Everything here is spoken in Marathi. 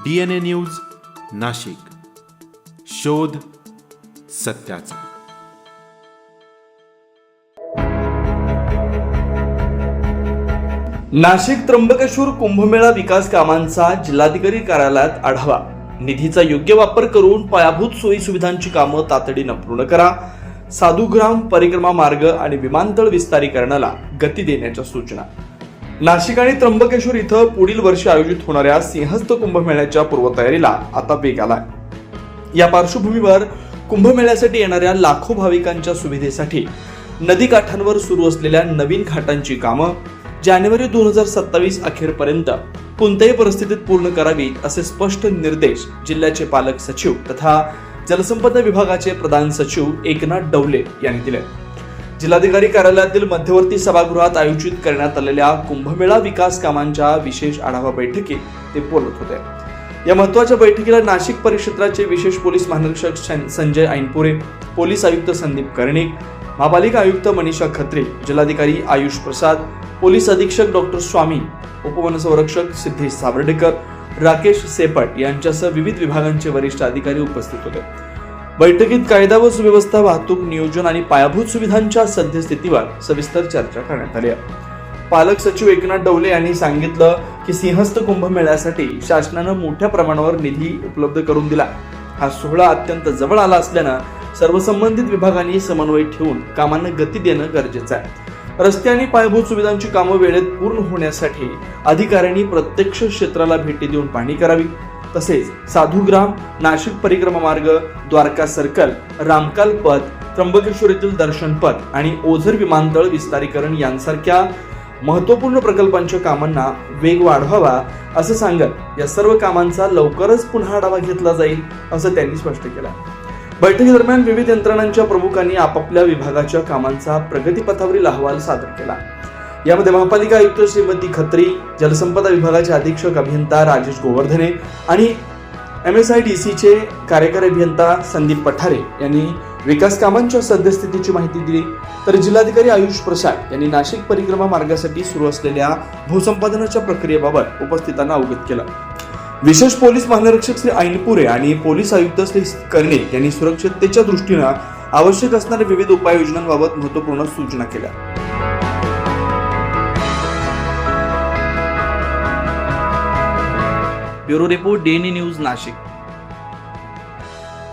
DNA न्यूज नाशिक, शोध सत्याचा। नाशिक त्र्यंबकेश्वर कुंभमेळा विकास कामांचा जिल्हाधिकारी कार्यालयात आढावा। निधीचा योग्य वापर करून पायाभूत सोयी सुविधांची कामं तातडीनं पूर्ण करा। साधुग्राम परिक्रमा मार्ग आणि विमानतळ विस्तारीकरणाला गती देण्याच्या सूचना। नाशिक आणि त्र्यंबकेश्वर इथं पुढील वर्षी आयोजित होणाऱ्या सिंहस्थ कुंभमेळ्याच्या पूर्वतयारीला आता वेग आलाय। या पार्श्वभूमीवर कुंभमेळ्यासाठी येणाऱ्या लाखो भाविकांच्या सुविधेसाठी नदीकाठांवर सुरू असलेल्या नवीन घाटांची कामं जानेवारी 2027 अखेरपर्यंत कोणत्याही परिस्थितीत पूर्ण करावीत असे स्पष्ट निर्देश जिल्ह्याचे पालक सचिव तथा जलसंपदा विभागाचे प्रधान सचिव एकनाथ डवले यांनी दिले। जिल्हाधिकारी कार्यालयातील मध्यवर्ती सभागृहात आयोजित करण्यात आलेल्या कुंभमेळा विकास कामांच्या विशेष आढावा बैठकीत ते बोलत होते। या महत्त्वाच्या बैठकीला नाशिक परिक्षेत्राचे विशेष पोलीस महानिरीक्षक संजय ऐनपुरे, पोलीस आयुक्त संदीप कर्णिक, महापालिका आयुक्त मनीषा खत्री, जिल्हाधिकारी आयुष प्रसाद, पोलीस अधीक्षक डॉक्टर स्वामी, उपवनसंरक्षक सिद्धेश सावर्डेकर, राकेश सेपट यांच्यासह विविध विभागांचे वरिष्ठ अधिकारी उपस्थित होते। बैठकीत कायदा व सुव्यवस्था, वाहतूक, नियोजन आणि पायाभूत सुविधांच्या सद्यस्थितीवर सविस्तर चर्चा करण्यात आली। पालक सचिव एकनाथ डवले यांनी सांगितलं की सिंहस्थ कुंभमेळ्यासाठी शासनानं मोठ्या प्रमाणावर निधी उपलब्ध करून दिला। हा सोहळा अत्यंत जवळ आला असल्यानं सर्व संबंधित विभागांनी समन्वय ठेवून कामांना गती देणं गरजेचं आहे। रस्ते आणि पायाभूत सुविधांची कामं वेळेत पूर्ण होण्यासाठी अधिकाऱ्यांनी प्रत्यक्ष क्षेत्राला भेटी देऊन पाहणी करावी। तसेच साधुग्राम, नाशिक परिक्रमा मार्ग, द्वारका सर्कल, रामकाल पथ, त्र्यंबकेश्वर येथील दर्शन पथ आणि ओझर विमानतळ विस्तारीकरण यांसारख्या महत्त्वपूर्ण प्रकल्पांच्या कामांना वेग वाढवावा असं सांगत या सर्व कामांचा लवकरच पुन्हा आढावा घेतला जाईल असं त्यांनी स्पष्ट केलं। बैठकीदरम्यान विविध यंत्रणांच्या प्रमुखांनी आपापल्या विभागाच्या कामांचा प्रगतीपथावरील अहवाल सादर केला। यामध्ये महापालिका आयुक्त श्रीमती खत्री, जलसंपदा विभागाचे अधीक्षक अभियंता राजेश गोवर्धने आणि MSIDCचे कार्यकारी अभियंता संदीप पठारे यांनी विकास कामांच्या सद्यस्थितीची माहिती दिली। तर जिल्हाधिकारी आयुष प्रसाद यांनी नाशिक परिक्रमा मार्गासाठी सुरू असलेल्या भूसंपादनाच्या प्रक्रियेबाबत उपस्थितांना अवगत केलं। विशेष पोलीस महानिरीक्षक श्री ऐनपुरे आणि पोलीस आयुक्त श्री कर्णिक यांनी सुरक्षिततेच्या दृष्टीनं आवश्यक असणाऱ्या विविध उपाययोजनांबाबत महत्त्वपूर्ण सूचना केल्या। Bureau report DNA news Nashik.